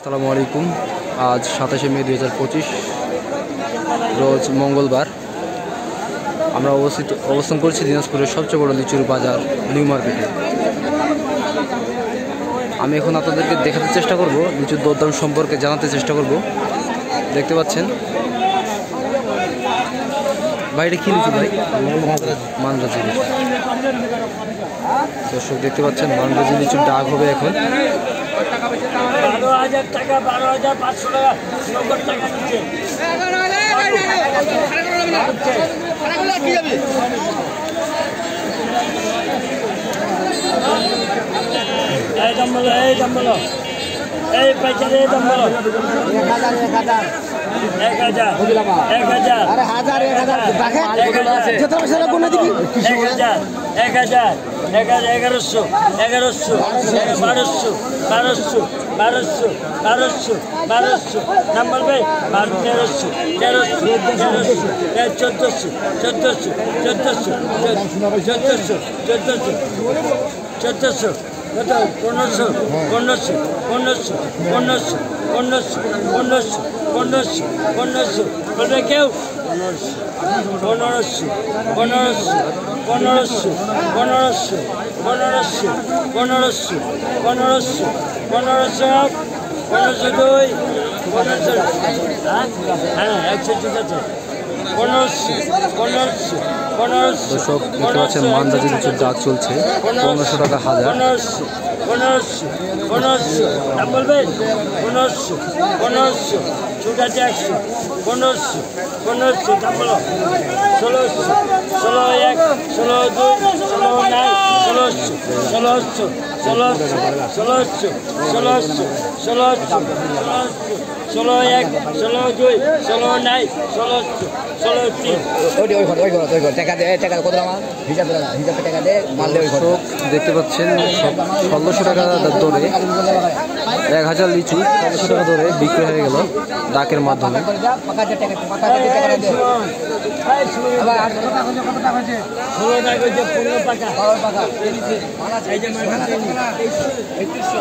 আসসালামু আলাইকুম। আজ 27শে মে 2025 রোজ মঙ্গলবার। আমরা অবস্থান করছি দিনাজপুরের সবচেয়ে বড় লিচুর বাজার নিউ মার্কেটে। আমি এখন আপনাদেরকে দেখাতে চেষ্টা করব, লিচুর দরদাম সম্পর্কে জানাতে চেষ্টা করব। দেখতে পাচ্ছেন ভাই, এটা কি লিচু ভাই? মানরাজি লিচু। দর্শক দেখতে পাচ্ছেন মানরাজি লিচুর ডাক হবে এখন। 12,000 টাকা, 12,500 টাকা, 90 টাকা দিচ্ছে। এই দাম বলো, এই দাম বলো, এই পাইকারি এই দাম বলো। 1,000 1,000 1,000 আরে 1,000 1,000 দেখে যত পয়সা কোন দিবি 1,000 1,000 1100 1100 1200 1200 1200 1200 1200 নাম বলবে 1300 1300 1400 1400 1400 1400 1400 কত 1500 1500 1500 1500 1500 1500 1500 1500 বলবে কেউ 1500 1500 1500 1500 1500 1500 1500 1500 1502 1500 হ্যাঁ 100 ঠিক আছে 1500 1500 1500 দর্শক দেখতে পাচ্ছেন মানরাজি লিচুর ডাক চলছে 1500 টাকা হাজার। 1500 1500 1500 দাম বলবেন 1500 1500 ছোট আছে 100 1500 1500 দাম বলো 1600 16 1 16 2 16 9 1600 1600 1600 1600 1600 16 1 16 2 16 9 1600 16 3 ওই টাকা দে টাকা কত আমার হিসাবে টাকা দে মাল দে ওই ঘর দর্শক দেখতে পাচ্ছেন 1600 টাকা দরে 1000 লিচু 1600 টাকা দরে বিক্রি হয়ে গেল ডাকের মাধ্যমে। টাকা দে টাকা দে আবার 8 টাকা কত টাকা হয়েছে 16 টাকা হয়েছে 15 টাকা 12 টাকা এই যে মাল আছে 3100